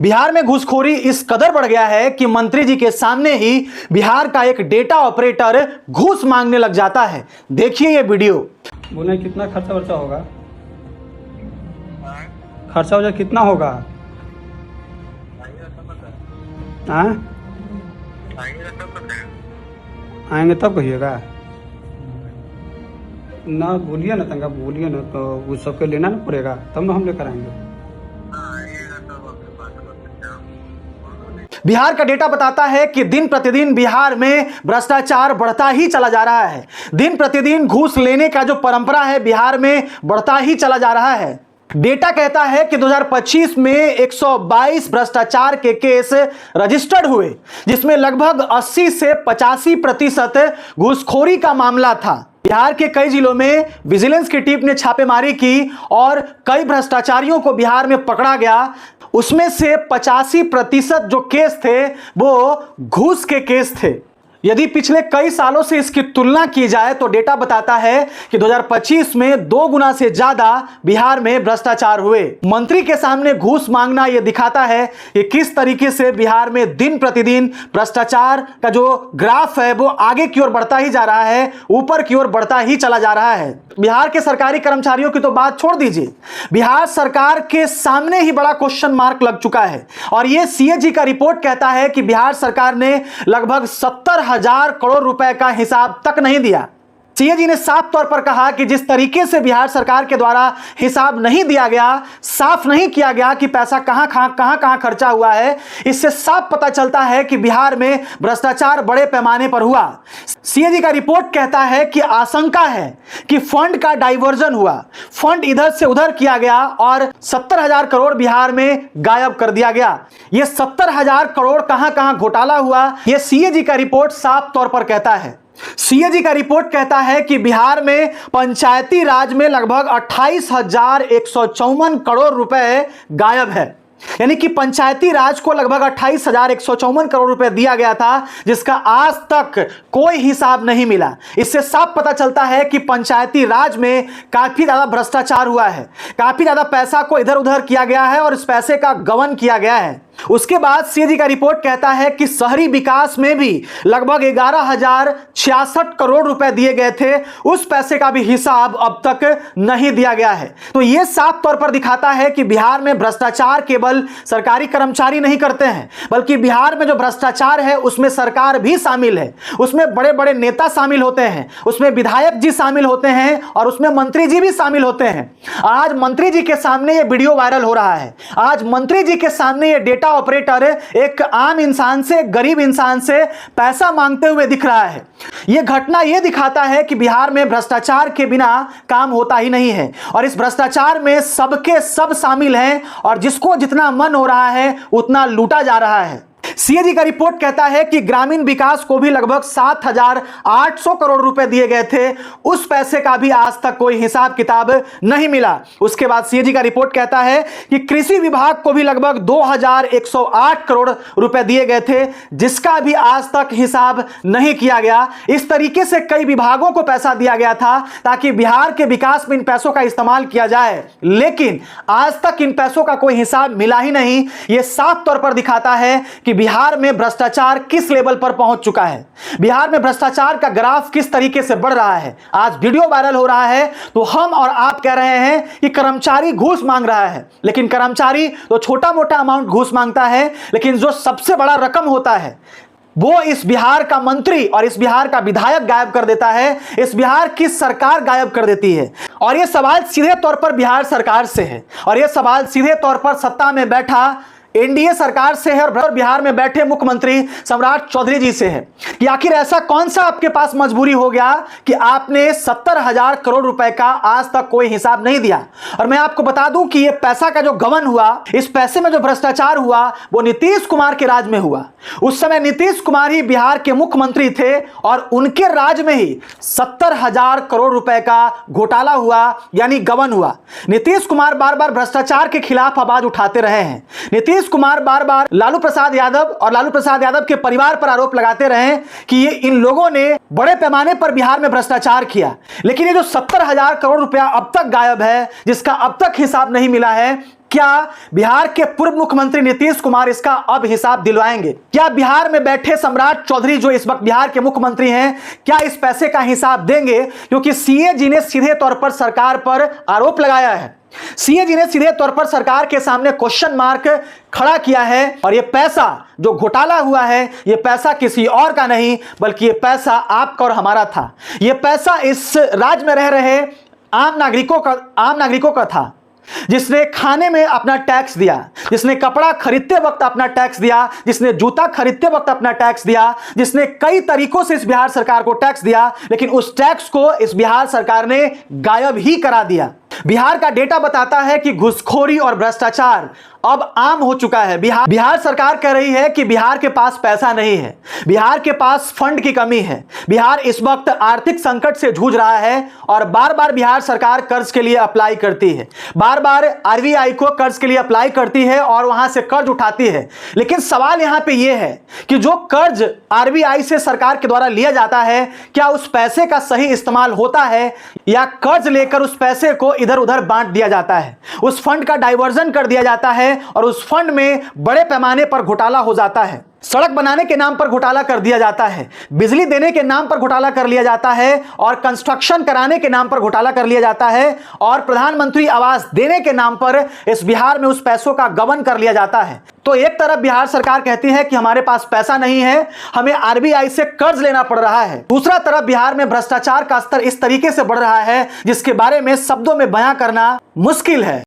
बिहार में घूसखोरी इस कदर बढ़ गया है कि मंत्री जी के सामने ही बिहार का एक डेटा ऑपरेटर घूस मांगने लग जाता है। देखिए ये वीडियो। बोले कितना खर्चा वर्चा होगा? खर्चा वर्चा कितना होगा? आएंगे तब कहिएगा ना। बोलिए ना, तंगा बोलिए ना, तो वो सबके लेना ना पड़ेगा, तब ना हम लेकर आएंगे। बिहार का डेटा बताता है कि दिन प्रतिदिन बिहार में भ्रष्टाचार बढ़ता ही चला जा रहा है। दिन प्रतिदिन घूस लेने का जो परंपरा है बिहार में बढ़ता ही चला जा रहा है। डेटा कहता है कि 2025 में 122 भ्रष्टाचार के केस रजिस्टर्ड हुए, जिसमें लगभग 80 से 85% घूसखोरी का मामला था। बिहार के कई जिलों में विजिलेंस की टीम ने छापेमारी की और कई भ्रष्टाचारियों को बिहार में पकड़ा गया। उसमें से 85% जो केस थे वो घूस के केस थे। यदि पिछले कई सालों से इसकी तुलना की जाए तो डेटा बताता है कि 2025 में 2 गुना से ज्यादा बिहार में भ्रष्टाचार हुए। मंत्री के सामने घूस मांगना यह दिखाता है कि किस तरीके से बिहार में दिन प्रतिदिन भ्रष्टाचार का जो ग्राफ है वो आगे की ओर बढ़ता ही जा रहा है, ऊपर की ओर बढ़ता ही चला जा रहा है। बिहार के सरकारी कर्मचारियों की तो बात छोड़ दीजिए, बिहार सरकार के सामने ही बड़ा क्वेश्चन मार्क लग चुका है। और यह सीएजी का रिपोर्ट कहता है कि बिहार सरकार ने लगभग 70,000 करोड़ रुपए का हिसाब तक नहीं दिया। सीएजी ने साफ तौर पर कहा कि जिस तरीके से बिहार सरकार के द्वारा हिसाब नहीं दिया गया, साफ नहीं किया गया कि पैसा कहां खर्चा हुआ है, इससे साफ पता चलता है कि बिहार में भ्रष्टाचार बड़े पैमाने पर हुआ। सीएजी का रिपोर्ट कहता है कि आशंका है कि फंड का डाइवर्जन हुआ, फंड इधर से उधर किया गया और 70,000 करोड़ बिहार में गायब कर दिया गया। यह 70,000 करोड़ कहां घोटाला हुआ, यह सीएजी का रिपोर्ट साफ तौर पर कहता है। सीएजी का रिपोर्ट कहता है कि बिहार में पंचायती राज में लगभग 28,154 करोड़ रुपए गायब है। यानी कि पंचायती राज को लगभग 28,154 करोड़ रुपए दिया गया था, जिसका आज तक कोई हिसाब नहीं मिला। इससे साफ पता चलता है कि पंचायती राज में काफी ज्यादा भ्रष्टाचार हुआ है, काफी ज्यादा पैसा को इधर उधर किया गया है और इस पैसे का गबन किया गया है। उसके बाद सीएजी का रिपोर्ट कहता है कि शहरी विकास में भी लगभग 11,066 करोड़ रुपए दिए गए थे, उस पैसे का भी हिसाब अब तक नहीं दिया गया है। तो यह साफ तौर पर दिखाता है कि बिहार में भ्रष्टाचार केवल सरकारी कर्मचारी नहीं करते हैं, बल्कि बिहार में जो भ्रष्टाचार है उसमें सरकार भी शामिल है, उसमें बड़े बड़े नेता शामिल होते हैं, उसमें विधायक जी शामिल होते हैं और उसमें मंत्री जी भी शामिल होते हैं। आज मंत्री जी के सामने यह वीडियो वायरल हो रहा है, आज मंत्री जी के सामने यह डेटा ऑपरेटर एक आम इंसान से, गरीब इंसान से पैसा मांगते हुए दिख रहा है। यह घटना यह दिखाता है कि बिहार में भ्रष्टाचार के बिना काम होता ही नहीं है और इस भ्रष्टाचार में सबके सब शामिल हैं और जिसको जितना मन हो रहा है उतना लूटा जा रहा है। सीएजी का रिपोर्ट कहता है कि ग्रामीण विकास को भी लगभग 7,800 करोड़ रुपए दिए गए थे, उस पैसे का भी आज तक कोई हिसाब किताब नहीं मिला। उसके बाद सीएजी का रिपोर्ट कहता है कि कृषि विभाग को भी लगभग 2,108 करोड़ रुपए दिए गए थे, जिसका भी आज तक हिसाब नहीं किया गया। इस तरीके से कई विभागों को पैसा दिया गया था ताकि बिहार के विकास में इन पैसों का इस्तेमाल किया जाए, लेकिन आज तक इन पैसों का कोई हिसाब मिला ही नहीं। यह साफ तौर पर दिखाता है कि बिहार में भ्रष्टाचार किस लेवल पर पहुंच चुका है, बिहार में भ्रष्टाचार का ग्राफ किस तरीके से बढ़ रहा है। आज वीडियो वायरल हो रहा है तो हम और आप कह रहे हैं कि कर्मचारी घूस मांग रहा है, लेकिन कर्मचारी तो छोटा मोटा अमाउंट घूस मांगता है, लेकिन जो सबसे बड़ा रकम होता है वो इस बिहार का मंत्री और इस बिहार का विधायक गायब कर देता है, इस बिहार की सरकार गायब कर देती है। और यह सवाल सीधे तौर पर बिहार सरकार से है और यह सवाल सीधे तौर पर सत्ता में बैठा एनडीए सरकार से है और बिहार में बैठे मुख्यमंत्री सम्राट चौधरी जी से है कि आखिर ऐसा कौन सा आपके पास मजबूरी हो गया कि आपने 70,000 करोड़ रुपए का आज तक कोई हिसाब नहीं दिया। और मैं आपको बता दूं कि यह पैसा का जो गबन हुआ, इस पैसे में जो भ्रष्टाचार हुआ वो नीतीश कुमार के राज में हुआ। उस समय नीतीश कुमार ही बिहार के मुख्यमंत्री थे और उनके राज में ही 70,000 करोड़ रुपए का घोटाला हुआ, यानी गबन हुआ। नीतीश कुमार बार बार भ्रष्टाचार के खिलाफ आवाज उठाते रहे हैं। नीतीश कुमार बार बार लालू प्रसाद यादव और लालू प्रसाद यादव के परिवार पर आरोप लगाते रहे कि ये इन लोगों ने बड़े पैमाने पर बिहार में भ्रष्टाचार किया, लेकिन ये जो 70,000 करोड़ रुपया अब तक गायब है, जिसका अब तक हिसाब नहीं मिला है, क्या बिहार के पूर्व मुख्यमंत्री नीतीश कुमार इसका अब हिसाब दिलवाएंगे? क्या बिहार में बैठे सम्राट चौधरी जो इस वक्त बिहार के मुख्यमंत्री हैं, क्या इस पैसे का हिसाब देंगे? क्योंकि सीए जी ने सीधे तौर पर सरकार पर आरोप लगाया है, सीए जी ने सीधे तौर पर सरकार के सामने क्वेश्चन मार्क खड़ा किया है और यह पैसा जो घोटाला हुआ है, यह पैसा किसी और का नहीं बल्कि यह पैसा आपका और हमारा था। यह पैसा इस राज्य में रह रहे आम नागरिकों का था, जिसने खाने में अपना टैक्स दिया, जिसने कपड़ा खरीदते वक्त अपना टैक्स दिया, जिसने जूता खरीदते वक्त अपना टैक्स दिया, जिसने कई तरीकों से इस बिहार सरकार को टैक्स दिया, लेकिन उस टैक्स को इस बिहार सरकार ने गायब ही करा दिया। बिहार का डेटा बताता है कि घुसखोरी और भ्रष्टाचार अब आम हो चुका है। बिहार सरकार कह रही है कि बिहार के पास पैसा नहीं है, बिहार के पास फंड की कमी है, बिहार इस वक्त आर्थिक संकट से जूझ रहा है और बार बार बिहार सरकार कर्ज के लिए अप्लाई करती है, बार बार आरबीआई को कर्ज के लिए अप्लाई करती है और वहां से कर्ज उठाती है। लेकिन सवाल यहां पे यह है कि जो कर्ज आरबीआई से सरकार के द्वारा लिया जाता है, क्या उस पैसे का सही इस्तेमाल होता है या कर्ज लेकर उस पैसे को इधर उधर बांट दिया जाता है, उस फंड का डाइवर्जन कर दिया जाता है और उस फंड में बड़े पैमाने पर घोटाला हो जाता है। सड़क बनाने के नाम पर घोटाला कर दिया जाता है, बिजली देने के नाम पर घोटाला कर लिया जाता है और कंस्ट्रक्शन कराने के नाम पर घोटाला कर लिया जाता है और प्रधानमंत्री आवास देने के नाम पर इस बिहार में उस पैसों का गबन कर लिया जाता है। तो एक तरफ बिहार सरकार कहती है कि हमारे पास पैसा नहीं है, हमें आरबीआई से कर्ज लेना पड़ रहा है, दूसरा तरफ बिहार में भ्रष्टाचार का स्तर इस तरीके से बढ़ रहा है जिसके बारे में शब्दों में बयां करना मुश्किल है।